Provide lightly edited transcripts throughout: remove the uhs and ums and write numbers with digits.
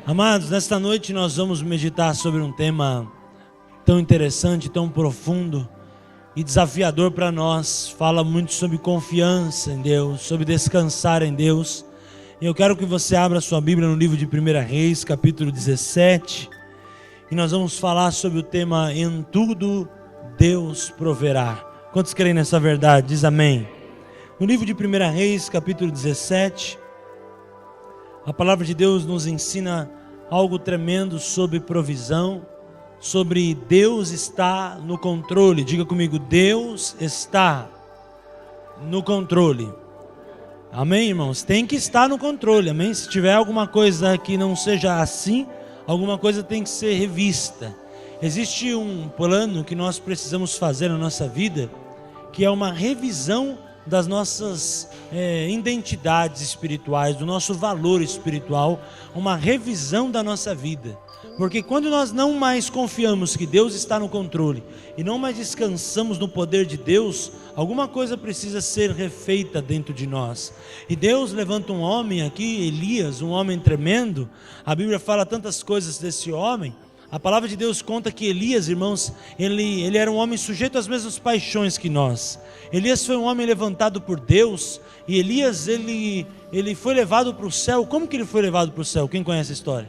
Amados, nesta noite nós vamos meditar sobre um tema tão interessante, tão profundo e desafiador para nós. Fala muito sobre confiança em Deus, sobre descansar em Deus. E eu quero que você abra sua Bíblia no livro de 1 Reis, capítulo 17. E nós vamos falar sobre o tema "Em tudo Deus proverá". Quantos creem nessa verdade? Diz amém. No livro de 1 Reis, capítulo 17, a palavra de Deus nos ensina algo tremendo sobre provisão, sobre Deus está no controle. Diga comigo, Deus está no controle. Amém, irmãos? Tem que estar no controle, amém? Se tiver alguma coisa que não seja assim, alguma coisa tem que ser revista. Existe um plano que nós precisamos fazer na nossa vida, que é uma revisão das nossas identidades espirituais, do nosso valor espiritual, uma revisão da nossa vida. Porque quando nós não mais confiamos que Deus está no controle e não mais descansamos no poder de Deus, alguma coisa precisa ser refeita dentro de nós. E Deus levanta um homem aqui, Elias, um homem tremendo. A Bíblia fala tantas coisas desse homem. A palavra de Deus conta que Elias, irmãos, ele era um homem sujeito às mesmas paixões que nós. Elias foi um homem levantado por Deus. E Elias, ele foi levado para o céu. Como que ele foi levado para o céu? Quem conhece a história?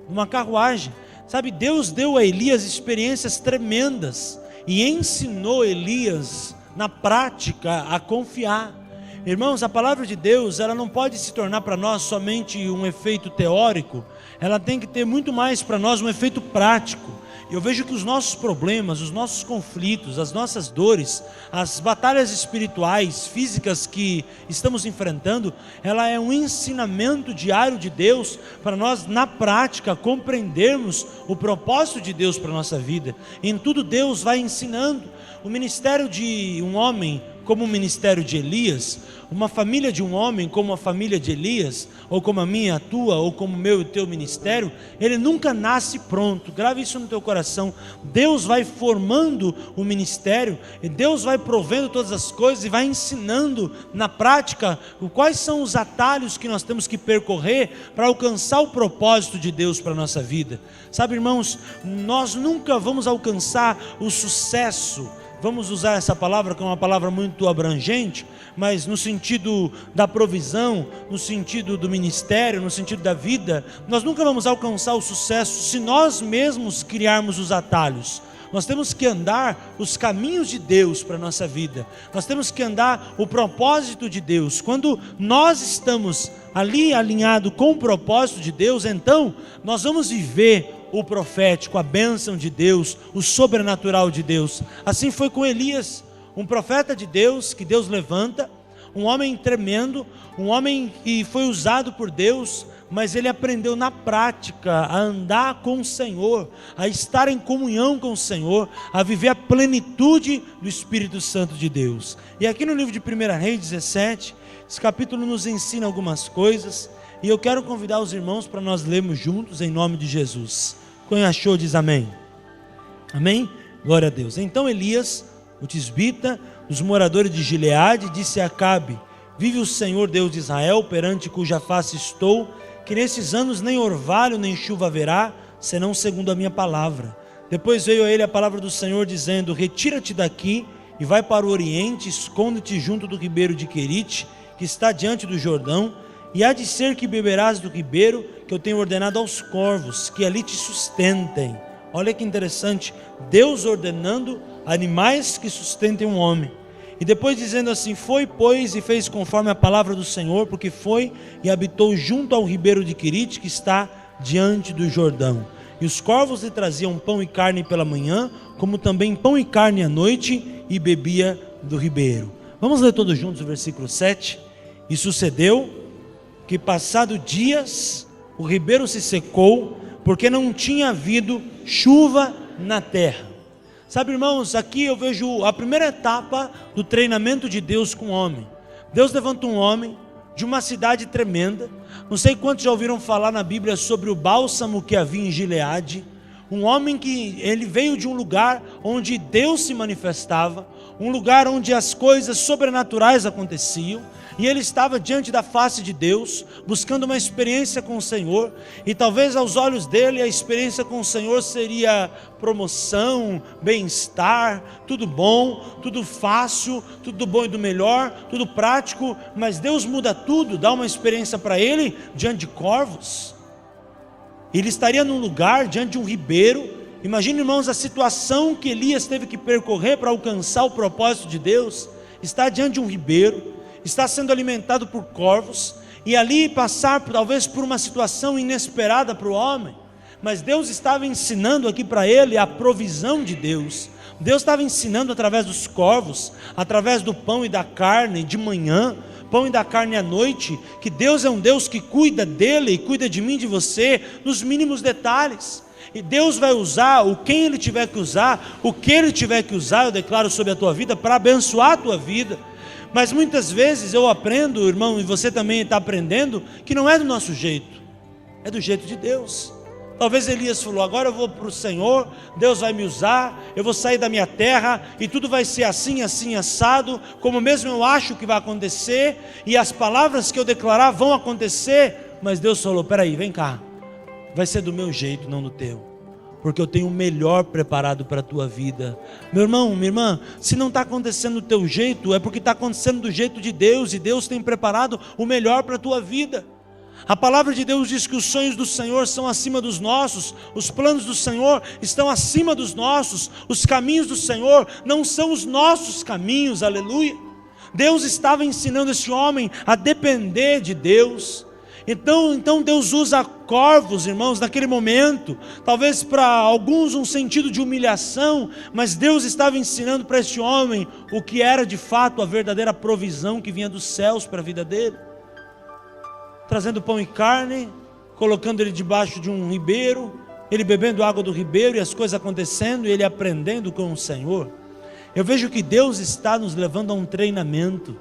Numa carruagem. Sabe, Deus deu a Elias experiências tremendas e ensinou Elias na prática a confiar. Irmãos, a palavra de Deus, ela não pode se tornar para nós somente um efeito teórico. Ela tem que ter muito mais para nós um efeito prático. Eu vejo que os nossos problemas, os nossos conflitos, as nossas dores, as batalhas espirituais, físicas que estamos enfrentando, ela é um ensinamento diário de Deus para nós, na prática, compreendermos o propósito de Deus para a nossa vida. Em tudo Deus vai ensinando. O ministério de um homem como o ministério de Elias, uma família de um homem como a família de Elias, ou como a minha, a tua, ou como o meu e o teu ministério, ele nunca nasce pronto. Grave isso no teu coração. Deus vai formando o ministério, e Deus vai provendo todas as coisas e vai ensinando na prática quais são os atalhos que nós temos que percorrer para alcançar o propósito de Deus para a nossa vida. Sabe, irmãos, nós nunca vamos alcançar o sucesso. Vamos usar essa palavra, que é uma palavra muito abrangente, mas no sentido da provisão, no sentido do ministério, no sentido da vida, nós nunca vamos alcançar o sucesso se nós mesmos criarmos os atalhos. Nós temos que andar os caminhos de Deus para a nossa vida. Nós temos que andar o propósito de Deus. Quando nós estamos ali alinhados com o propósito de Deus, então nós vamos viver o profético, a bênção de Deus, o sobrenatural de Deus. Assim foi com Elias, um profeta de Deus, que Deus levanta, um homem tremendo, um homem que foi usado por Deus, mas ele aprendeu na prática a andar com o Senhor, a estar em comunhão com o Senhor, a viver a plenitude do Espírito Santo de Deus. E aqui no livro de 1 Reis 17, esse capítulo nos ensina algumas coisas, e eu quero convidar os irmãos para nós lermos juntos em nome de Jesus. Quem achou diz amém. Amém? Glória a Deus. Então Elias, o tisbita, os moradores de Gileade, disse a Acabe: vive o Senhor Deus de Israel, perante cuja face estou, que nesses anos nem orvalho nem chuva haverá, senão segundo a minha palavra. Depois veio a ele a palavra do Senhor, dizendo: retira-te daqui e vai para o oriente, esconde-te junto do ribeiro de Querite, que está diante do Jordão, e há de ser que beberás do ribeiro que eu tenho ordenado aos corvos, que ali te sustentem. Olha que interessante, Deus ordenando animais que sustentem um homem. E depois dizendo assim: foi, pois, e fez conforme a palavra do Senhor, porque foi e habitou junto ao ribeiro de Querite, que está diante do Jordão. E os corvos lhe traziam pão e carne pela manhã, como também pão e carne à noite, e bebia do ribeiro. Vamos ler todos juntos o versículo 7. E sucedeu que, passado dias, o ribeiro se secou, porque não tinha havido chuva na terra. Sabe, irmãos, aqui eu vejo a primeira etapa do treinamento de Deus com o homem. Deus levanta um homem de uma cidade tremenda. Não sei quantos já ouviram falar na Bíblia sobre o bálsamo que havia em Gileade. Um homem que ele veio de um lugar onde Deus se manifestava, um lugar onde as coisas sobrenaturais aconteciam. e ele estava diante da face de Deus, buscando uma experiência com o Senhor, e talvez aos olhos dele a experiência com o Senhor seria promoção, bem-estar, tudo bom, tudo fácil, tudo do bom e do melhor, tudo prático, mas Deus muda tudo, dá uma experiência para ele diante de corvos. Ele estaria num lugar diante de um ribeiro. Imagine, irmãos, a situação que Elias teve que percorrer para alcançar o propósito de Deus. Está diante de um ribeiro, está sendo alimentado por corvos, e ali passar talvez por uma situação inesperada para o homem, mas Deus estava ensinando aqui para ele a provisão de Deus. Deus estava ensinando através dos corvos, através do pão e da carne de manhã, pão e da carne à noite, que Deus é um Deus que cuida dele e cuida de mim, de você, nos mínimos detalhes. E Deus vai usar o quem Ele tiver que usar, o que Ele tiver que usar, eu declaro sobre a tua vida, para abençoar a tua vida. Mas muitas vezes eu aprendo, irmão, e você também está aprendendo, que não é do nosso jeito, é do jeito de Deus. Talvez Elias falou, agora eu vou para o Senhor, Deus vai me usar, eu vou sair da minha terra, e tudo vai ser assim, assim, assado, como mesmo eu acho que vai acontecer, e as palavras que eu declarar vão acontecer. Mas Deus falou, peraí, vem cá, vai ser do meu jeito, não do teu, porque eu tenho o melhor preparado para a tua vida. Meu irmão, minha irmã, se não está acontecendo do teu jeito, é porque está acontecendo do jeito de Deus, e Deus tem preparado o melhor para a tua vida. A palavra de Deus diz que os sonhos do Senhor são acima dos nossos, os planos do Senhor estão acima dos nossos, os caminhos do Senhor não são os nossos caminhos, aleluia. Deus estava ensinando esse homem a depender de Deus. Então Deus usa corvos, irmãos, naquele momento, talvez para alguns um sentido de humilhação, mas Deus estava ensinando para esse homem o que era de fato a verdadeira provisão que vinha dos céus para a vida dele, trazendo pão e carne, colocando ele debaixo de um ribeiro, ele bebendo água do ribeiro e as coisas acontecendo, e ele aprendendo com o Senhor. Eu vejo que Deus está nos levando a um treinamento.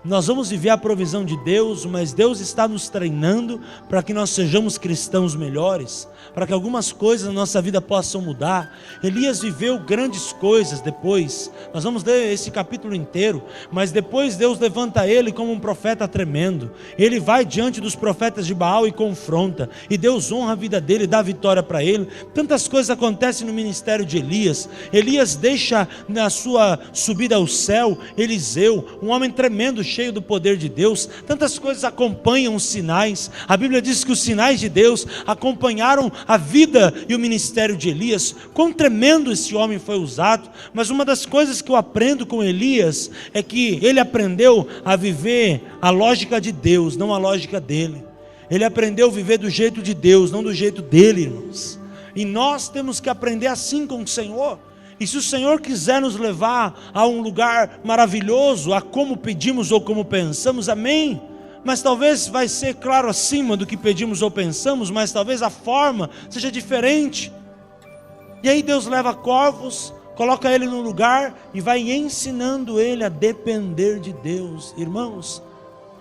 Nós vamos viver a provisão de Deus, mas Deus está nos treinando para que nós sejamos cristãos melhores, para que algumas coisas na nossa vida possam mudar. Elias viveu grandes coisas depois, nós vamos ler esse capítulo inteiro, mas depois Deus levanta ele como um profeta tremendo. Ele vai diante dos profetas de Baal e confronta, e Deus honra a vida dele, dá vitória para ele. Tantas coisas acontecem no ministério de Elias. Elias deixa na sua subida ao céu Eliseu, um homem tremendo, cheio do poder de Deus. Tantas coisas acompanham os sinais. A Bíblia diz que os sinais de Deus acompanharam a vida e o ministério de Elias. Quão tremendo esse homem foi usado. Mas uma das coisas que eu aprendo com Elias é que ele aprendeu a viver a lógica de Deus, não a lógica dele. Ele aprendeu a viver do jeito de Deus, não do jeito dele, irmãos. E nós temos que aprender assim com o Senhor. E se o Senhor quiser nos levar a um lugar maravilhoso, a como pedimos ou como pensamos, amém. Mas talvez vai ser claro acima do que pedimos ou pensamos, mas talvez a forma seja diferente. E aí Deus leva corvos, coloca ele no lugar e vai ensinando ele a depender de Deus. Irmãos,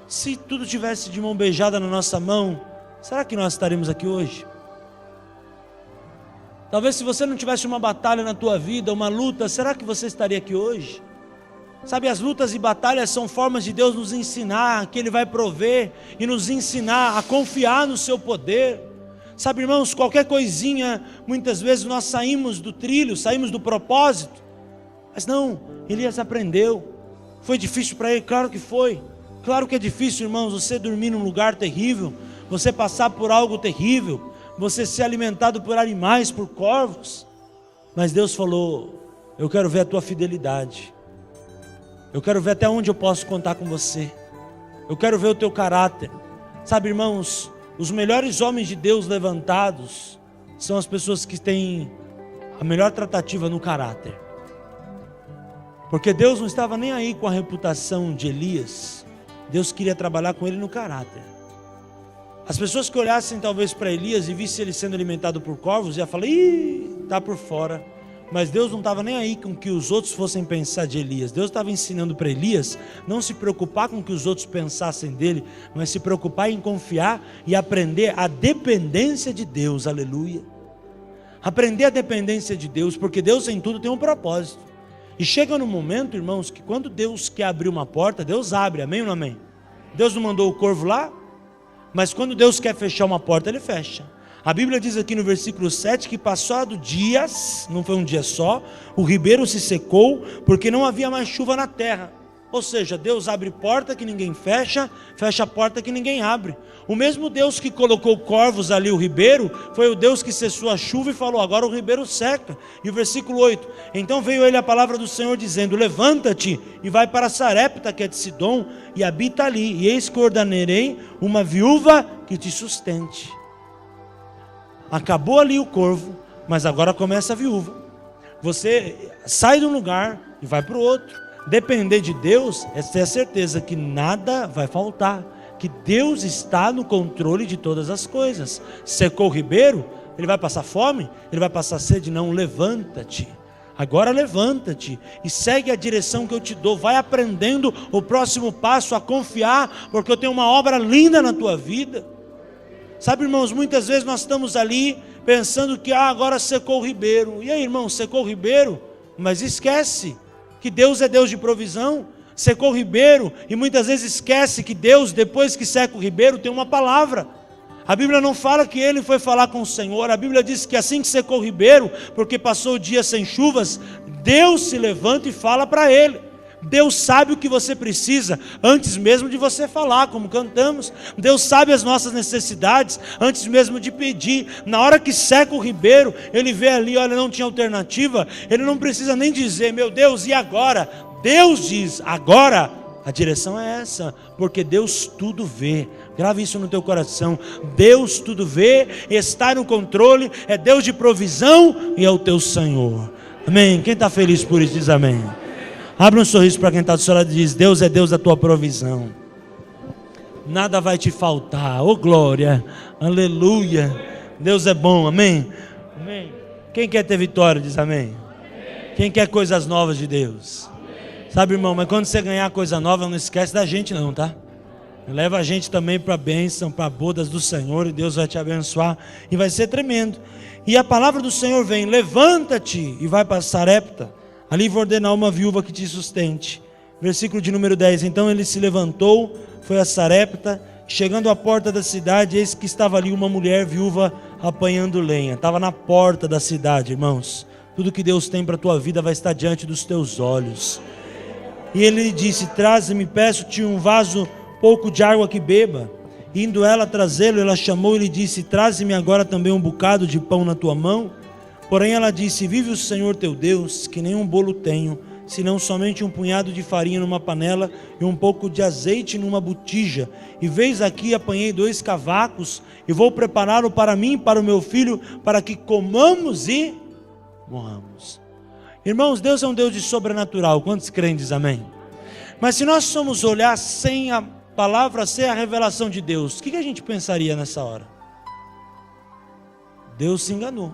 se tudo tivesse de mão beijada na nossa mão, será que nós estaremos aqui hoje? Talvez se você não tivesse uma batalha na tua vida, uma luta, será que você estaria aqui hoje? Sabe, as lutas e batalhas são formas de Deus nos ensinar, que Ele vai prover e nos ensinar a confiar no seu poder. Sabe, irmãos, qualquer coisinha, muitas vezes nós saímos do trilho, saímos do propósito. Mas não, Elias aprendeu. Foi difícil para ele? Claro que foi. Claro que é difícil, irmãos, você dormir num lugar terrível, você passar por algo terrível, você ser alimentado por animais, por corvos. Mas Deus falou, eu quero ver a tua fidelidade. Eu quero ver até onde eu posso contar com você. Eu quero ver o teu caráter. Sabe, irmãos, os melhores homens de Deus levantados são as pessoas que têm a melhor tratativa no caráter. Porque Deus não estava nem aí com a reputação de Elias. Deus queria trabalhar com ele no caráter. As pessoas que olhassem talvez para Elias e vissem ele sendo alimentado por corvos, ia falar, está por fora. Mas Deus não estava nem aí com o que os outros fossem pensar de Elias. Deus estava ensinando para Elias não se preocupar com o que os outros pensassem dele, mas se preocupar em confiar e aprender a dependência de Deus, aleluia. Aprender a dependência de Deus, porque Deus em tudo tem um propósito. E chega no momento, irmãos, que quando Deus quer abrir uma porta, Deus abre, amém ou não amém? Deus não mandou o corvo lá? Mas quando Deus quer fechar uma porta, Ele fecha. A Bíblia diz aqui no versículo 7 que passado dias, não foi um dia só, o ribeiro se secou, porque não havia mais chuva na terra. Ou seja, Deus abre porta que ninguém fecha, fecha a porta que ninguém abre. O mesmo Deus que colocou corvos ali o ribeiro, foi o Deus que cessou a chuva e falou, agora o ribeiro seca. E o versículo 8, então veio ele a palavra do Senhor dizendo, levanta-te e vai para Sarepta, que é de Sidom, e habita ali, e eis que ordenarei uma viúva que te sustente. Acabou ali o corvo, mas agora começa a viúva. Você sai de um lugar e vai para o outro. Depender de Deus é ter a certeza que nada vai faltar, que Deus está no controle de todas as coisas. Secou o ribeiro, ele vai passar fome, ele vai passar sede? Não, levanta-te. Agora levanta-te e segue a direção que eu te dou. Vai aprendendo o próximo passo, a confiar, porque eu tenho uma obra linda na tua vida. Sabe, irmãos, muitas vezes nós estamos ali pensando que agora secou o ribeiro. E aí, irmão, secou o ribeiro? Mas esquece que Deus é Deus de provisão. Secou o ribeiro e muitas vezes esquece que Deus, depois que seca o ribeiro, tem uma palavra. A Bíblia não fala que ele foi falar com o Senhor. A Bíblia diz que assim que secou o ribeiro, porque passou o dia sem chuvas, Deus se levanta e fala para ele. Deus sabe o que você precisa antes mesmo de você falar, como cantamos. Deus sabe as nossas necessidades antes mesmo de pedir. Na hora que seca o ribeiro, Ele vê ali, olha, não tinha alternativa. Ele não precisa nem dizer, meu Deus, e agora? Deus diz, agora a direção é essa, porque Deus tudo vê. Grave isso no teu coração. Deus tudo vê, está no controle, é Deus de provisão e é o teu Senhor. Amém? Quem está feliz por isso diz amém. Abre um sorriso para quem está do seu lado e diz, Deus é Deus da tua provisão. Nada vai te faltar. Oh glória, aleluia. Deus é bom, amém? Amém. Quem quer ter vitória diz amém. Quem quer coisas novas de Deus? Sabe, irmão, mas quando você ganhar coisa nova, não esquece da gente não, tá? Leva a gente também para a bênção, para bodas do Senhor, e Deus vai te abençoar, e vai ser tremendo. E a palavra do Senhor vem, levanta-te e vai para Sarepta. Ali vou ordenar uma viúva que te sustente. Versículo de número 10. Então ele se levantou, foi a Sarepta, chegando à porta da cidade, eis que estava ali uma mulher viúva apanhando lenha. Estava na porta da cidade, irmãos. Tudo que Deus tem para a tua vida vai estar diante dos teus olhos. E ele lhe disse, traze-me, peço-te um vaso, pouco de água que beba. Indo ela trazê-lo, ela chamou e lhe disse, traze-me agora também um bocado de pão na tua mão. Porém ela disse, vive o Senhor teu Deus, que nenhum bolo tenho, senão somente um punhado de farinha numa panela e um pouco de azeite numa botija. E veis aqui, apanhei 2 cavacos e vou prepará-lo para mim e para o meu filho, para que comamos e morramos. Irmãos, Deus é um Deus de sobrenatural. Quantos creem, diz amém? Mas se nós somos olhar sem a palavra, sem a revelação de Deus, o que a gente pensaria nessa hora? Deus se enganou.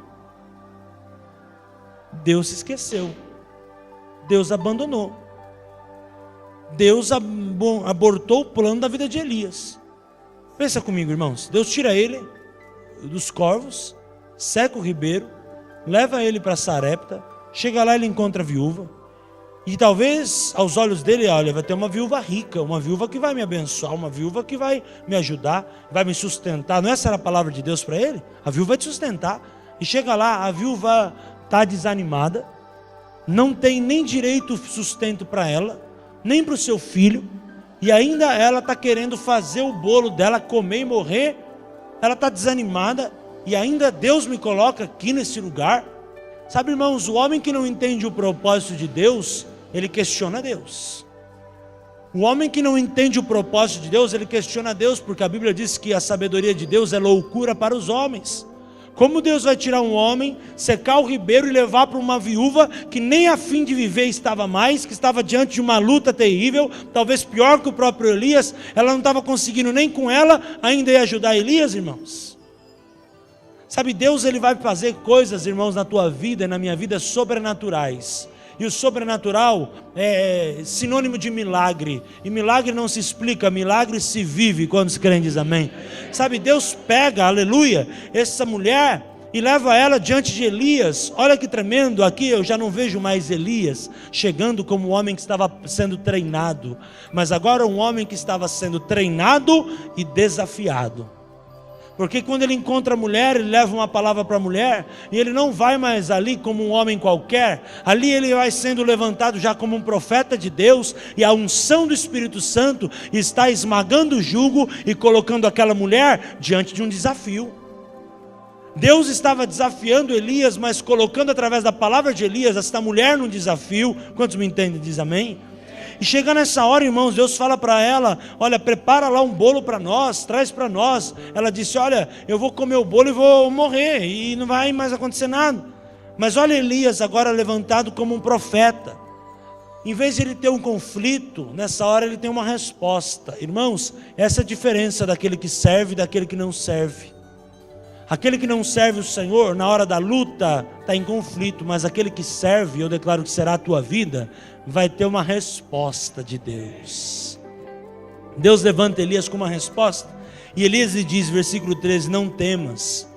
Deus se esqueceu. Deus abandonou. Deus abortou o plano da vida de Elias. Pensa comigo, irmãos. Deus tira ele dos corvos, seca o ribeiro, leva ele para Sarepta. Chega lá, ele encontra a viúva. E talvez aos olhos dele, olha, vai ter uma viúva rica, uma viúva que vai me abençoar, uma viúva que vai me ajudar, vai me sustentar. Não essa era a palavra de Deus para ele? A viúva vai te sustentar. E chega lá, a viúva está desanimada, não tem nem direito sustento para ela, nem para o seu filho, e ainda ela está querendo fazer o bolo dela, comer e morrer. Ela está desanimada, e ainda Deus me coloca aqui nesse lugar. Sabe, irmãos, o homem que não entende o propósito de Deus, ele questiona Deus. O homem que não entende o propósito de Deus, ele questiona Deus, porque a Bíblia diz que a sabedoria de Deus é loucura para os homens. Como Deus vai tirar um homem, secar o ribeiro e levar para uma viúva que nem a fim de viver estava mais, que estava diante de uma luta terrível, talvez pior que o próprio Elias, ela não estava conseguindo nem com ela, ainda ia ajudar Elias, irmãos? Sabe, Deus ele vai fazer coisas, irmãos, na tua vida e na minha vida sobrenaturais. E o sobrenatural é sinônimo de milagre. E milagre não se explica, milagre se vive. Quando os crentes dizem amém. Sabe, Deus pega, aleluia, essa mulher e leva ela diante de Elias. Olha que tremendo, aqui eu já não vejo mais Elias chegando como um homem que estava sendo treinado, mas agora um homem que estava sendo treinado e desafiado. Porque quando ele encontra a mulher, ele leva uma palavra para a mulher, e ele não vai mais ali como um homem qualquer, ali ele vai sendo levantado já como um profeta de Deus, e a unção do Espírito Santo está esmagando o jugo e colocando aquela mulher diante de um desafio. Deus estava desafiando Elias, mas colocando através da palavra de Elias, esta mulher num desafio. Quantos me entendem? Diz amém. E chega nessa hora, irmãos, Deus fala para ela: olha, prepara lá um bolo para nós, traz para nós. Ela disse: olha, eu vou comer o bolo e vou morrer, e não vai mais acontecer nada. Mas olha Elias agora levantado como um profeta. Em vez de ele ter um conflito, nessa hora ele tem uma resposta. Irmãos, essa é a diferença daquele que serve e daquele que não serve. Aquele que não serve o Senhor, na hora da luta, está em conflito, mas aquele que serve, eu declaro que será a tua vida, vai ter uma resposta de Deus. Deus levanta Elias com uma resposta, e Elias lhe diz, versículo 13, não temas,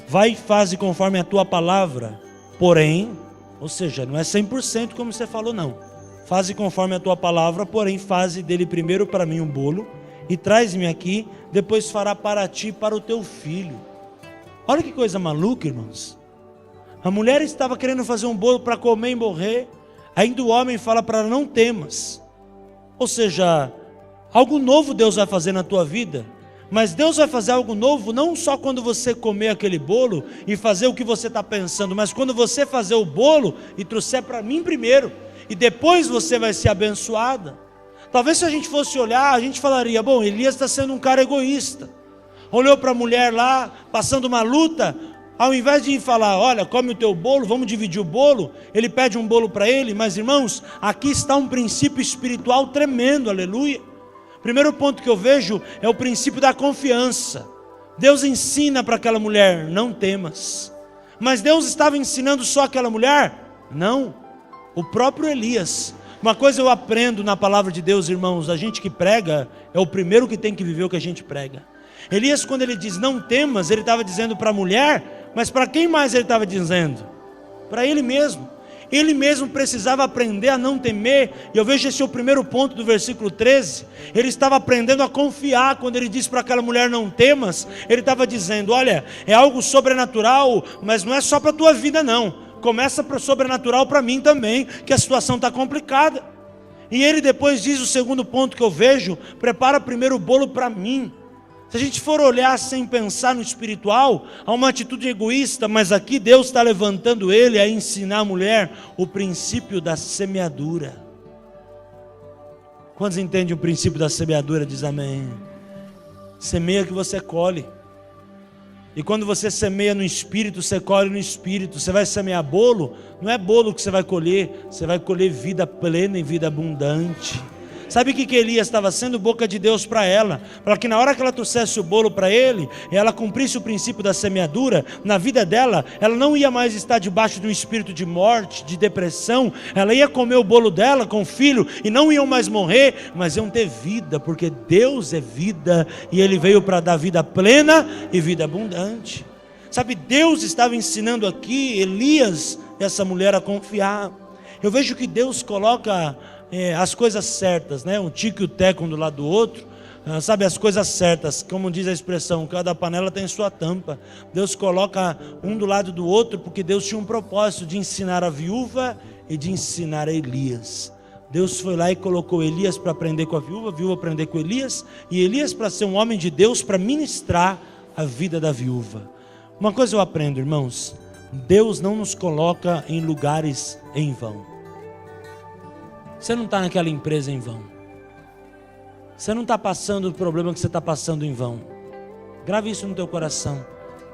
vai e faze conforme a tua palavra, porém, ou seja, não é 100% como você falou não, faze conforme a tua palavra, porém faze dele primeiro para mim um bolo, e traz-me aqui, depois fará para ti e para o teu filho. Olha que coisa maluca, irmãos. A mulher estava querendo fazer um bolo para comer e morrer. Ainda o homem fala para ela, não temas. Ou seja, algo novo Deus vai fazer na tua vida. Mas Deus vai fazer algo novo não só quando você comer aquele bolo e fazer o que você está pensando, mas quando você fazer o bolo e trouxer para mim primeiro. E depois você vai ser abençoada. Talvez se a gente fosse olhar, a gente falaria, bom, Elias está sendo um cara egoísta. Olhou para a mulher lá, passando uma luta, ao invés de falar, olha, come o teu bolo, vamos dividir o bolo, ele pede um bolo para ele. Mas irmãos, aqui está um princípio espiritual tremendo, aleluia. Primeiro ponto que eu vejo é o princípio da confiança. Deus ensina para aquela mulher, não temas. Mas Deus estava ensinando só aquela mulher? Não, o próprio Elias. Uma coisa eu aprendo na palavra de Deus, irmãos, a gente que prega, é o primeiro que tem que viver o que a gente prega. Elias, quando ele diz não temas, ele estava dizendo para a mulher, mas para quem mais ele estava dizendo? Para ele mesmo. Ele mesmo precisava aprender a não temer. E eu vejo esse é o primeiro ponto do versículo 13. Ele estava aprendendo a confiar. Quando ele disse para aquela mulher não temas, ele estava dizendo, olha, é algo sobrenatural, mas não é só para a tua vida não, começa para o sobrenatural para mim também, que a situação está complicada. E ele depois diz o segundo ponto que eu vejo, prepara primeiro o bolo para mim. Se a gente for olhar sem pensar no espiritual, há uma atitude egoísta, mas aqui Deus está levantando ele a ensinar a mulher o princípio da semeadura. Quantos entendem o princípio da semeadura? Diz amém. Semeia que você colhe. E quando você semeia no Espírito, você colhe no Espírito. Você vai semear bolo, não é bolo que você vai colher vida plena e vida abundante. Sabe o que Elias estava sendo? Boca de Deus para ela, para que na hora que ela trouxesse o bolo para ele, e ela cumprisse o princípio da semeadura, na vida dela, ela não ia mais estar debaixo de um espírito de morte, de depressão, ela ia comer o bolo dela com o filho, e não iam mais morrer, mas iam ter vida, porque Deus é vida, e Ele veio para dar vida plena e vida abundante. Sabe, Deus estava ensinando aqui, Elias, essa mulher a confiar. Eu vejo que Deus coloca as coisas certas, né? Um tico e o teco um do lado do outro, sabe, as coisas certas, como diz a expressão, cada panela tem sua tampa. Deus coloca um do lado do outro, porque Deus tinha um propósito de ensinar a viúva e de ensinar a Elias. Deus foi lá e colocou Elias para aprender com a viúva aprender com Elias, e Elias para ser um homem de Deus, para ministrar a vida da viúva. Uma coisa eu aprendo, irmãos, Deus não nos coloca em lugares em vão. Você não está naquela empresa em vão. Você não está passando o problema que você está passando em vão. Grave isso no teu coração.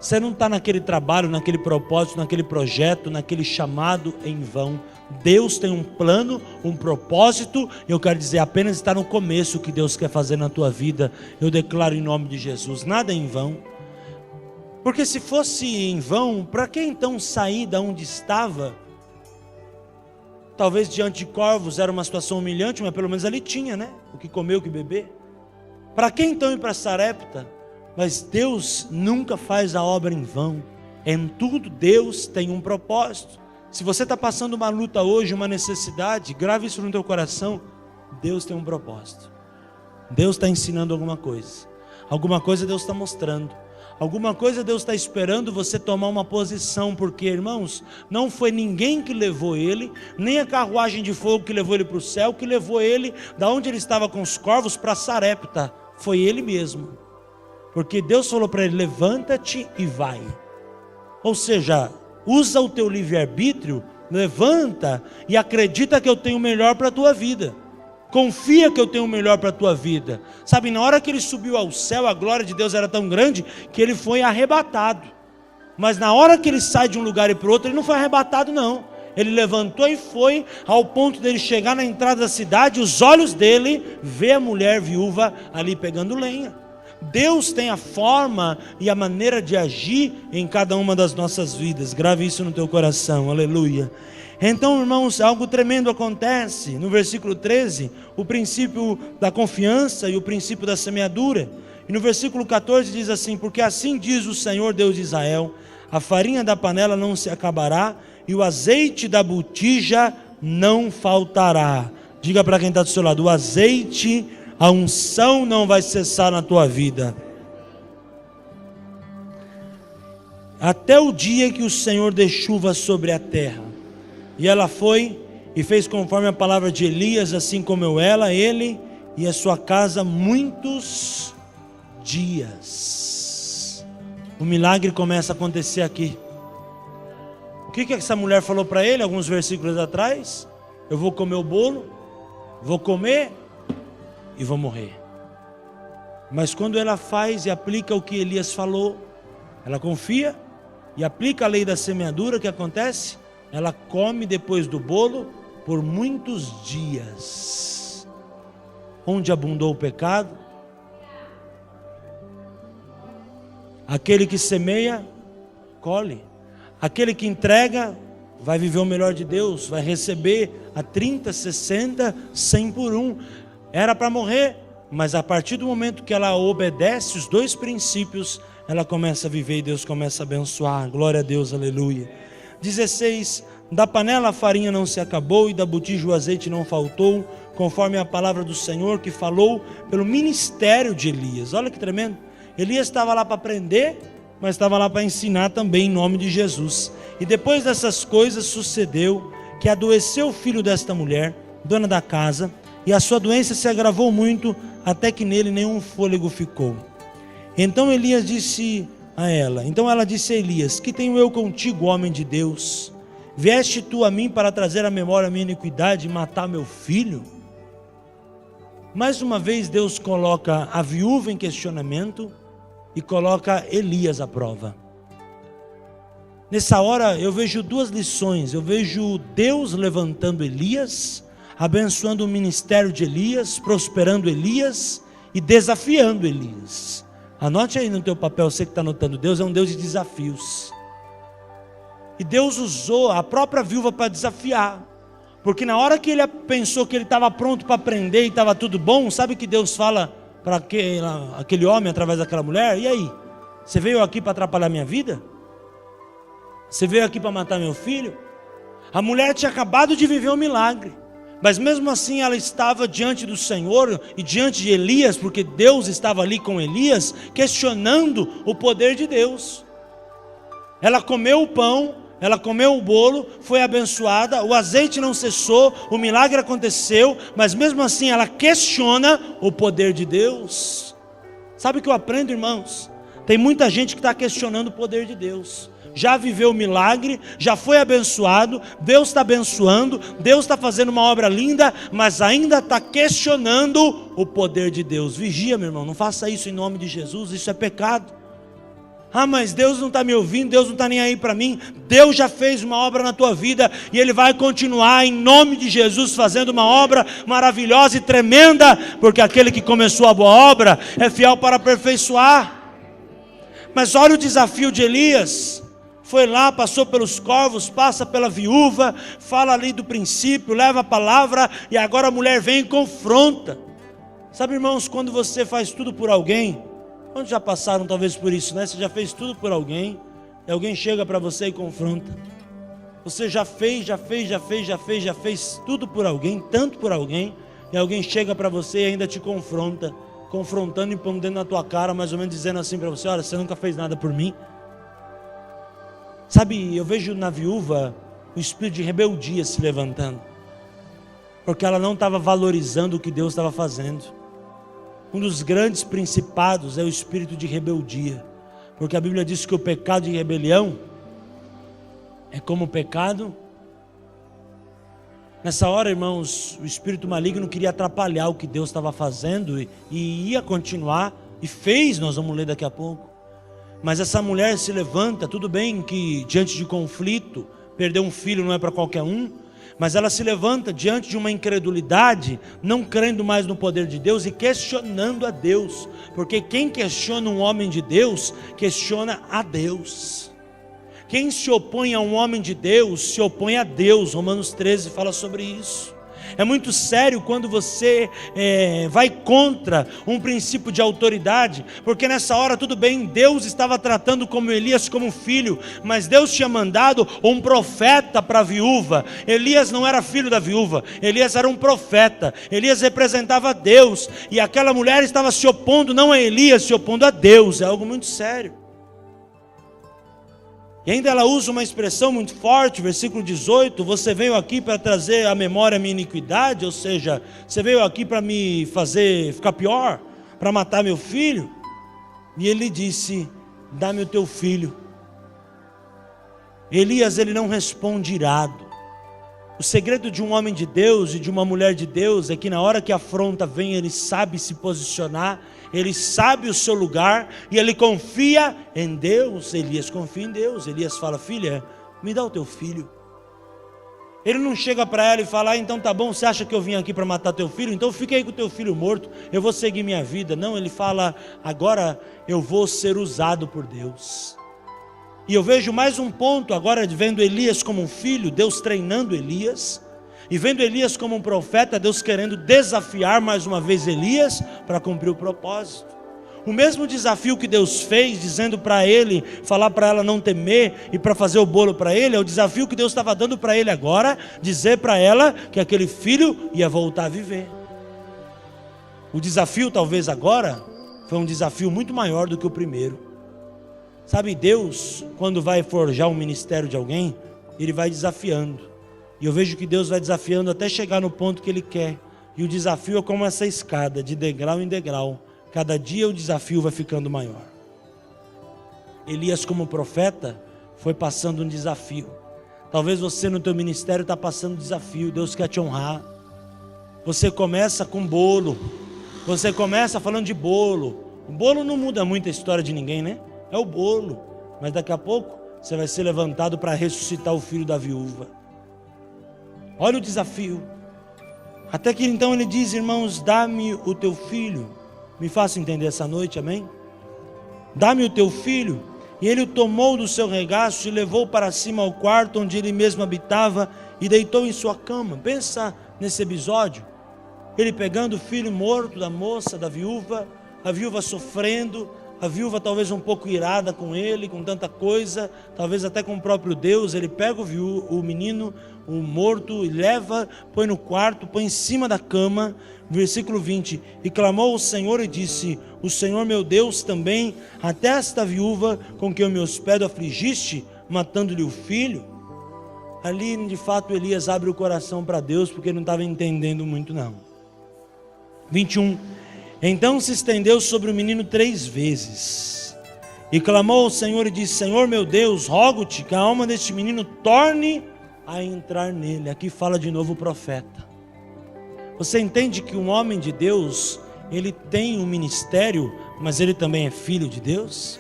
Você não está naquele trabalho, naquele propósito, naquele projeto, naquele chamado em vão. Deus tem um plano, um propósito. Eu quero dizer, apenas está no começo o que Deus quer fazer na tua vida. Eu declaro em nome de Jesus, nada é em vão. Porque se fosse em vão, para que então sair da onde estava? Talvez diante de corvos era uma situação humilhante, mas pelo menos ali tinha, né? O que comer, o que beber. Para que então ir para Sarepta? Mas Deus nunca faz a obra em vão. Em tudo Deus tem um propósito. Se você está passando uma luta hoje, uma necessidade, grave isso no teu coração. Deus tem um propósito. Deus está ensinando alguma coisa. Alguma coisa Deus está mostrando. Alguma coisa Deus está esperando você tomar uma posição. Porque, irmãos, não foi ninguém que levou ele, nem a carruagem de fogo que levou ele para o céu, que levou ele da onde ele estava com os corvos para Sarepta. Foi ele mesmo. Porque Deus falou para ele: levanta-te e vai. Ou seja, usa o teu livre-arbítrio, levanta e acredita que eu tenho o melhor para a tua vida. Confia que eu tenho o melhor para a tua vida. Sabe, na hora que ele subiu ao céu, a glória de Deus era tão grande que ele foi arrebatado. Mas na hora que ele sai de um lugar e para o outro, ele não foi arrebatado não. Ele levantou e foi ao ponto dele chegar na entrada da cidade. Os olhos dele vê a mulher viúva ali pegando lenha. Deus tem a forma e a maneira de agir em cada uma das nossas vidas. Grave isso no teu coração, aleluia. Então, irmãos, algo tremendo acontece. No versículo 13, o princípio da confiança e o princípio da semeadura. E no versículo 14 diz assim: porque assim diz o Senhor Deus de Israel: a farinha da panela não se acabará, e o azeite da botija não faltará. Diga para quem está do seu lado: o azeite, a unção não vai cessar na tua vida, até o dia que o Senhor dê chuva sobre a terra. E ela foi e fez conforme a palavra de Elias, assim comeu ela, ele e a sua casa muitos dias. O milagre começa a acontecer aqui. O que essa mulher falou para ele alguns versículos atrás? Eu vou comer o bolo, vou comer e vou morrer. Mas quando ela faz e aplica o que Elias falou, ela confia e aplica a lei da semeadura, o que acontece? Ela come depois do bolo por muitos dias. Onde abundou o pecado, aquele que semeia, colhe. Aquele que entrega, vai viver o melhor de Deus, vai receber a 30, 60, 100 por 1. Era para morrer, mas a partir do momento que ela obedece os dois princípios, ela começa a viver e Deus começa a abençoar. Glória a Deus, aleluia. 16, da panela a farinha não se acabou e da botija o azeite não faltou, conforme a palavra do Senhor que falou pelo ministério de Elias. Olha que tremendo. Elias estava lá para aprender, mas estava lá para ensinar também em nome de Jesus. E depois dessas coisas sucedeu que adoeceu o filho desta mulher, dona da casa, e a sua doença se agravou muito, até que nele nenhum fôlego ficou. Então Elias disse a ela, então ela disse a Elias: que tenho eu contigo, homem de Deus? Vieste tu a mim para trazer à memória a minha iniquidade e matar meu filho? Mais uma vez Deus coloca a viúva em questionamento e coloca Elias à prova. Nessa hora eu vejo duas lições. Eu vejo Deus levantando Elias, abençoando o ministério de Elias, prosperando Elias e desafiando Elias. Anote aí no teu papel, você que está anotando, Deus é um Deus de desafios. E Deus usou a própria viúva para desafiar. Porque na hora que ele pensou que ele estava pronto para aprender e estava tudo bom, sabe que Deus fala para aquele homem através daquela mulher? E aí? Você veio aqui para atrapalhar minha vida? Você veio aqui para matar meu filho? A mulher tinha acabado de viver um milagre. Mas mesmo assim ela estava diante do Senhor e diante de Elias, porque Deus estava ali com Elias, questionando o poder de Deus. Ela comeu o pão, ela comeu o bolo, foi abençoada, o azeite não cessou, o milagre aconteceu, mas mesmo assim ela questiona o poder de Deus. Sabe o que eu aprendo, irmãos? Tem muita gente que está questionando o poder de Deus. Já viveu o milagre, já foi abençoado, Deus está abençoando, Deus está fazendo uma obra linda, mas ainda está questionando o poder de Deus. Vigia, meu irmão, não faça isso em nome de Jesus, isso é pecado. Ah, mas Deus não está me ouvindo, Deus não está nem aí para mim. Deus já fez uma obra na tua vida e Ele vai continuar em nome de Jesus fazendo uma obra maravilhosa e tremenda, porque aquele que começou a boa obra é fiel para aperfeiçoar. Mas olha o desafio de Elias. Foi lá, passou pelos corvos, passa pela viúva, fala ali do princípio, leva a palavra, e agora a mulher vem e confronta. Sabe, irmãos, quando você faz tudo por alguém, quando já passaram talvez por isso, né? Você já fez tudo por alguém, E alguém chega para você e confronta. Você já fez tudo por alguém, tanto por alguém, e alguém chega para você e ainda te confronta, confrontando e pondo dentro na tua cara, mais ou menos dizendo assim para você: olha, você nunca fez nada por mim. Sabe, eu vejo na viúva o espírito de rebeldia se levantando, porque ela não estava valorizando o que Deus estava fazendo. Um dos grandes principados é o espírito de rebeldia, porque a Bíblia diz que o pecado de rebelião é como o pecado. Nessa hora, irmãos, o espírito maligno queria atrapalhar o que Deus estava fazendo e ia continuar, e fez, nós vamos ler daqui a pouco. Mas essa mulher se levanta, tudo bem que diante de conflito, perder um filho não é para qualquer um, mas ela se levanta diante de uma incredulidade, não crendo mais no poder de Deus e questionando a Deus, porque quem questiona um homem de Deus, questiona a Deus. Quem se opõe a um homem de Deus, se opõe a Deus. Romanos 13 fala sobre isso. É muito sério quando você vai contra um princípio de autoridade, porque nessa hora, tudo bem, Deus estava tratando como Elias como um filho, mas Deus tinha mandado um profeta para a viúva. Elias não era filho da viúva, Elias era um profeta, Elias representava Deus, e aquela mulher estava se opondo não a Elias, se opondo a Deus. É algo muito sério. E ainda ela usa uma expressão muito forte, versículo 18, você veio aqui para trazer à memória a minha iniquidade, ou seja, você veio aqui para me fazer ficar pior, para matar meu filho. E ele disse, dá-me o teu filho. Elias, ele não responde irado. O segredo de um homem de Deus e de uma mulher de Deus é que na hora que a afronta vem, ele sabe se posicionar, ele sabe o seu lugar e ele confia em Deus. Elias confia em Deus. Elias fala, filha, me dá o teu filho. Ele não chega para ela e fala, então tá bom, você acha que eu vim aqui para matar teu filho? Então fica aí com o teu filho morto, eu vou seguir minha vida. Não, ele fala, agora eu vou ser usado por Deus. E eu vejo mais um ponto agora, vendo Elias como um filho, Deus treinando Elias, e vendo Elias como um profeta, Deus querendo desafiar mais uma vez Elias para cumprir o propósito. O mesmo desafio que Deus fez, dizendo para ele, falar para ela não temer e para fazer o bolo para ele, é o desafio que Deus estava dando para ele agora, dizer para ela que aquele filho ia voltar a viver. O desafio talvez agora foi um desafio muito maior do que o primeiro. Sabe, Deus, quando vai forjar um ministério de alguém, Ele vai desafiando. E eu vejo que Deus vai desafiando até chegar no ponto que Ele quer. E o desafio é como essa escada, de degrau em degrau. Cada dia o desafio vai ficando maior. Elias, como profeta, foi passando um desafio. Talvez você no teu ministério está passando um desafio. Deus quer te honrar. Você começa com bolo. Você começa falando de bolo. O bolo não muda muito a história de ninguém, né? É o bolo, mas daqui a pouco você vai ser levantado para ressuscitar o filho da viúva. Olha o desafio. Até que então ele diz, irmãos, dá-me o teu filho. Me faça entender essa noite, amém? Dá-me o teu filho. E ele o tomou do seu regaço e levou para cima ao quarto onde ele mesmo habitava e deitou em sua cama. Pensa nesse episódio. Ele pegando o filho morto da moça, da viúva, a viúva sofrendo, a viúva talvez um pouco irada com ele, com tanta coisa, talvez até com o próprio Deus. Ele pega o menino, o morto, e leva, põe no quarto, põe em cima da cama. Versículo 20, e clamou ao Senhor e disse, o Senhor meu Deus também, até esta viúva com quem eu me hospedo afligiste, matando-lhe o filho. Ali de fato Elias abre o coração para Deus, porque ele não estava entendendo muito não. 21, então se estendeu sobre o menino 3 vezes, e clamou ao Senhor e disse, Senhor meu Deus, rogo-te que a alma deste menino torne a entrar nele. Aqui fala de novo o profeta. Você entende que um homem de Deus, ele tem um ministério, mas ele também é filho de Deus?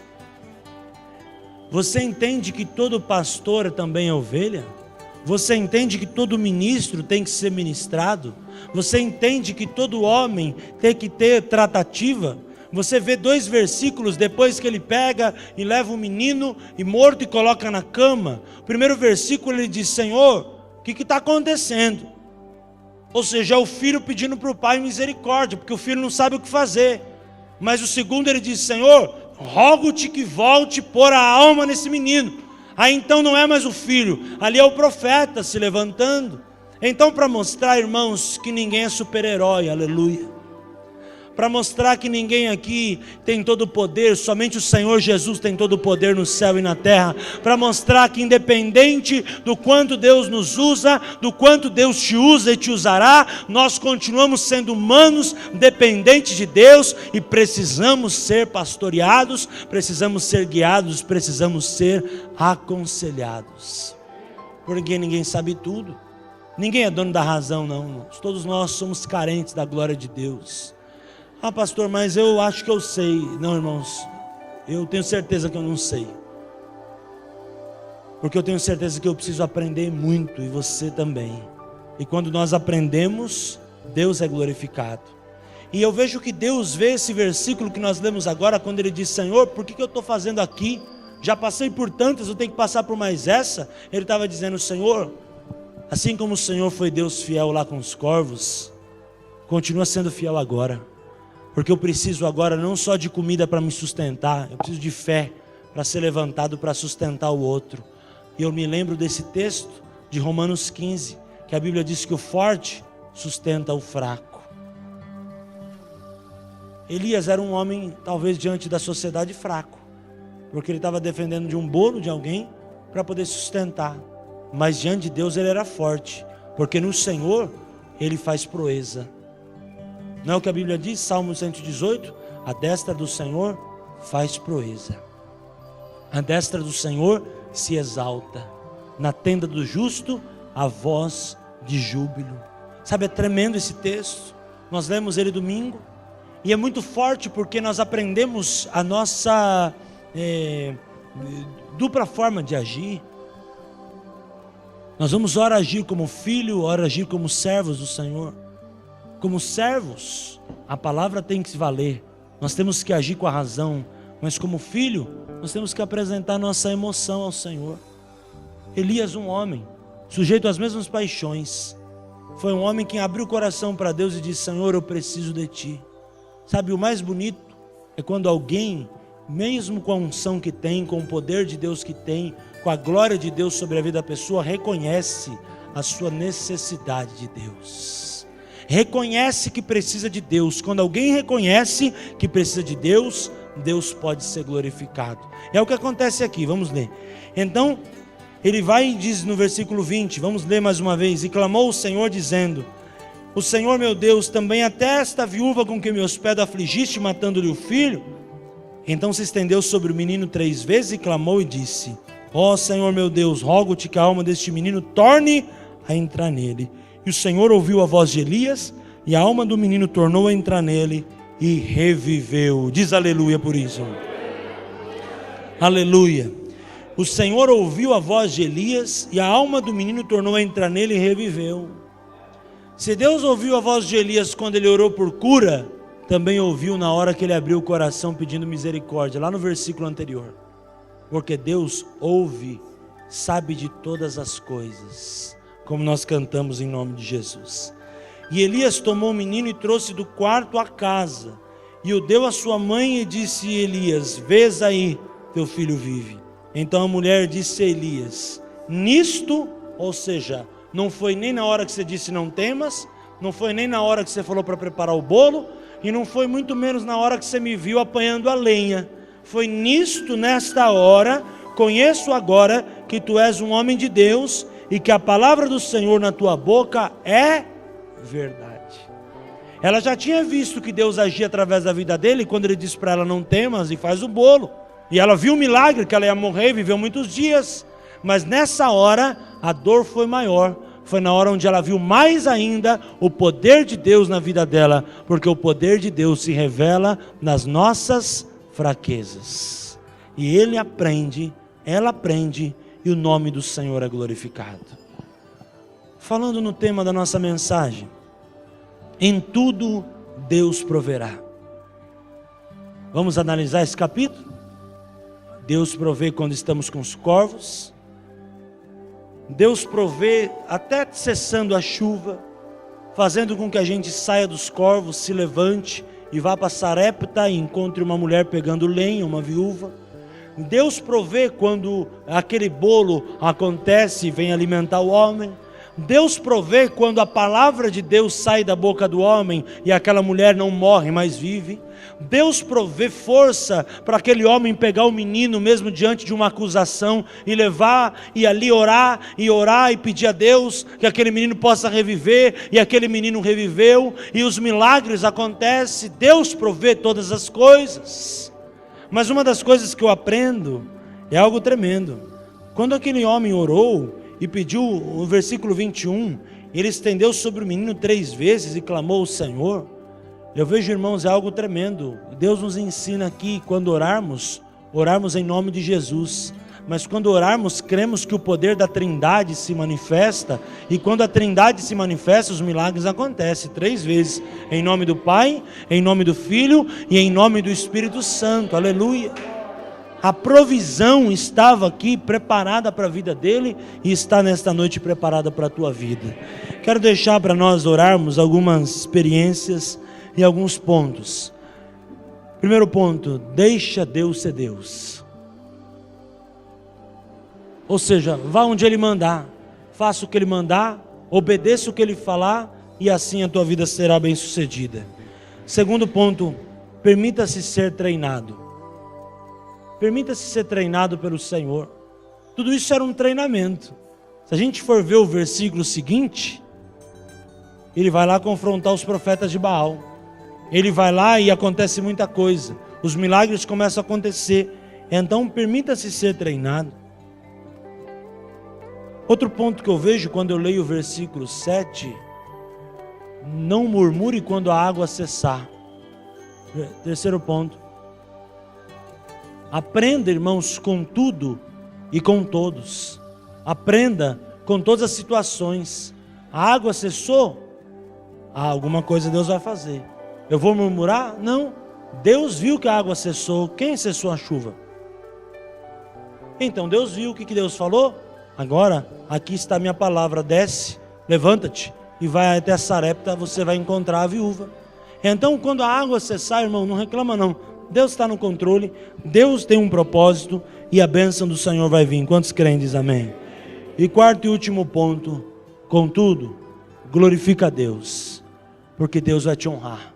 Você entende que todo pastor também é ovelha? Você entende que todo ministro tem que ser ministrado? Você entende que todo homem tem que ter tratativa? Você vê 2 versículos depois que ele pega e leva o menino e morto e coloca na cama. O primeiro versículo ele diz, Senhor, o que está acontecendo? Ou seja, é o filho pedindo para o pai misericórdia, porque o filho não sabe o que fazer. Mas o segundo ele diz, Senhor, rogo-te que volte pôr a alma nesse menino. Aí então não é mais o filho, ali é o profeta se levantando. Então, para mostrar, irmãos, que ninguém é super-herói, aleluia. Para mostrar que ninguém aqui tem todo o poder, somente o Senhor Jesus tem todo o poder no céu e na terra. Para mostrar que independente do quanto Deus nos usa, do quanto Deus te usa e te usará, nós continuamos sendo humanos, dependentes de Deus, e precisamos ser pastoreados, precisamos ser guiados, precisamos ser aconselhados. Porque ninguém sabe tudo, ninguém é dono da razão não, irmãos. Todos nós somos carentes da glória de Deus. Ah, pastor, mas eu acho que eu sei. Não, irmãos, eu tenho certeza que eu não sei. Porque eu tenho certeza que eu preciso aprender muito, e você também. E quando nós aprendemos, Deus é glorificado. E eu vejo que Deus vê esse versículo que nós lemos agora, quando Ele diz: Senhor, por que eu estou fazendo aqui? Já passei por tantas, eu tenho que passar por mais essa. Ele estava dizendo: Senhor, assim como o Senhor foi Deus fiel lá com os corvos, continua sendo fiel agora. Porque eu preciso agora não só de comida para me sustentar, eu preciso de fé para ser levantado para sustentar o outro. E eu me lembro desse texto de Romanos 15, que a Bíblia diz que o forte sustenta o fraco. Elias era um homem, talvez diante da sociedade, fraco, porque ele estava defendendo de um bolo de alguém para poder sustentar. Mas diante de Deus ele era forte, porque no Senhor ele faz proeza. Não é o que a Bíblia diz, Salmo 118? A destra do Senhor faz proeza. A destra do Senhor se exalta. Na tenda do justo, a voz de júbilo. Sabe, é tremendo esse texto. Nós lemos ele domingo. E é muito forte porque nós aprendemos a nossa dupla forma de agir. Nós vamos ora agir como filho, ora agir como servos do Senhor. Como servos, a palavra tem que se valer. Nós temos que agir com a razão. Mas como filho, nós temos que apresentar nossa emoção ao Senhor. Elias, um homem, sujeito às mesmas paixões, foi um homem que abriu o coração para Deus e disse: Senhor, eu preciso de Ti. Sabe, o mais bonito é quando alguém, mesmo com a unção que tem, com o poder de Deus que tem, com a glória de Deus sobre a vida da pessoa, reconhece a sua necessidade de Deus. Reconhece que precisa de Deus. Quando alguém reconhece que precisa de Deus, Deus pode ser glorificado. É o que acontece aqui, vamos ler. Então, ele vai e diz no versículo 20, vamos ler mais uma vez: E clamou o Senhor dizendo: O Senhor meu Deus, também até esta viúva com que me hospedo afligiste, matando-lhe o filho? Então se estendeu sobre o menino 3 vezes e clamou e disse: Ó Senhor meu Deus, rogo-te que a alma deste menino torne a entrar nele. E o Senhor ouviu a voz de Elias, e a alma do menino tornou a entrar nele e reviveu. Diz aleluia por isso. Aleluia. O Senhor ouviu a voz de Elias, e a alma do menino tornou a entrar nele e reviveu. Se Deus ouviu a voz de Elias quando ele orou por cura, também ouviu na hora que ele abriu o coração pedindo misericórdia, lá no versículo anterior. Porque Deus ouve, sabe de todas as coisas, como nós cantamos em nome de Jesus. E Elias tomou o menino e trouxe do quarto à casa, e o deu à sua mãe e disse: Elias, vês aí, teu filho vive. Então a mulher disse a Elias: nisto, ou seja, não foi nem na hora que você disse não temas, não foi nem na hora que você falou para preparar o bolo, e não foi muito menos na hora que você me viu apanhando a lenha. Foi nisto, nesta hora, conheço agora que tu és um homem de Deus, e que a palavra do Senhor na tua boca é verdade. Ela já tinha visto que Deus agia através da vida dele, quando ele disse para ela: não temas, e faz o bolo. E ela viu o milagre, que ela ia morrer e viveu muitos dias. Mas nessa hora, a dor foi maior. Foi na hora onde ela viu mais ainda o poder de Deus na vida dela. Porque o poder de Deus se revela nas nossas fraquezas. E ele aprende, ela aprende, e o nome do Senhor é glorificado. Falando no tema da nossa mensagem: em tudo Deus proverá. Vamos analisar esse capítulo? Deus provê quando estamos com os corvos. Deus provê até cessando a chuva, fazendo com que a gente saia dos corvos, se levante e vá para Sarepta e encontre uma mulher pegando lenha, uma viúva. Deus provê quando aquele bolo acontece e vem alimentar o homem. Deus provê quando a palavra de Deus sai da boca do homem e aquela mulher não morre, mas vive. Deus provê força para aquele homem pegar o menino mesmo diante de uma acusação e levar e ali orar e pedir a Deus que aquele menino possa reviver, e aquele menino reviveu e os milagres acontecem. Deus provê todas as coisas. Mas uma das coisas que eu aprendo é algo tremendo. Quando aquele homem orou e pediu, o versículo 21, ele estendeu sobre o menino 3 vezes e clamou ao Senhor. Eu vejo, irmãos, é algo tremendo. Deus nos ensina aqui, quando orarmos em nome de Jesus. Mas quando orarmos, cremos que o poder da Trindade se manifesta, e quando a Trindade se manifesta, os milagres acontecem 3 vezes, em nome do Pai, em nome do Filho e em nome do Espírito Santo. Aleluia! A provisão estava aqui preparada para a vida dele e está nesta noite preparada para a tua vida. Quero deixar para nós orarmos algumas experiências e alguns pontos. Primeiro ponto: deixa Deus ser Deus. Ou seja, vá onde Ele mandar, faça o que Ele mandar, obedeça o que Ele falar, e assim a tua vida será bem sucedida. Segundo ponto: permita-se ser treinado. Permita-se ser treinado pelo Senhor. Tudo isso era um treinamento. Se a gente for ver o versículo seguinte, ele vai lá confrontar os profetas de Baal. Ele vai lá e acontece muita coisa. Os milagres começam a acontecer. Então permita-se ser treinado. Outro ponto que eu vejo quando eu leio o versículo 7: não murmure quando a água cessar. Terceiro ponto: aprenda, irmãos, com tudo e com todos. Aprenda com todas as situações. A água cessou? Alguma coisa Deus vai fazer. Eu vou murmurar? Não. Deus viu que a água cessou. Quem cessou a chuva? Então Deus viu. O que Deus falou? Agora, aqui está a minha palavra: desce, levanta-te e vai até Sarepta, você vai encontrar a viúva. Então, quando a água cessar, irmão, não reclama não. Deus está no controle, Deus tem um propósito e a bênção do Senhor vai vir. Quantos creem, diz amém? E quarto e último ponto: contudo, glorifica a Deus, porque Deus vai te honrar.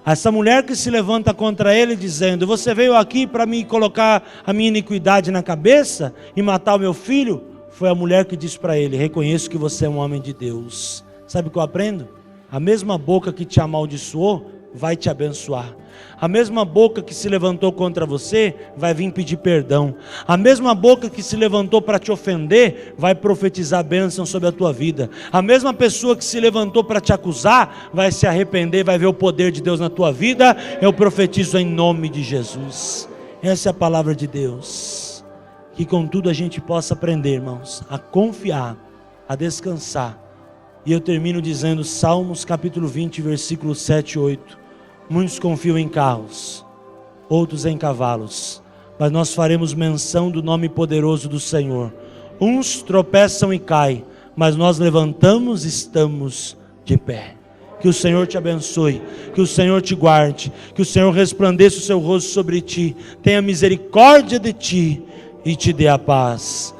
Essa mulher que se levanta contra ele dizendo: você veio aqui para me colocar a minha iniquidade na cabeça e matar o meu filho? Foi a mulher que disse para ele: reconheço que você é um homem de Deus. Sabe o que eu aprendo? A mesma boca que te amaldiçoou vai te abençoar. A mesma boca que se levantou contra você vai vir pedir perdão. A mesma boca que se levantou para te ofender vai profetizar bênção sobre a tua vida. A mesma pessoa que se levantou para te acusar vai se arrepender, vai ver o poder de Deus na tua vida. Eu profetizo em nome de Jesus. Essa é a palavra de Deus. Que contudo a gente possa aprender, irmãos, a confiar, a descansar. E eu termino dizendo Salmos capítulo 20, versículo 7 e 8. Muitos confiam em carros, outros em cavalos, mas nós faremos menção do nome poderoso do Senhor. Uns tropeçam e caem, mas nós levantamos e estamos de pé. Que o Senhor te abençoe, que o Senhor te guarde, que o Senhor resplandeça o seu rosto sobre ti, tenha misericórdia de ti e te dê a paz.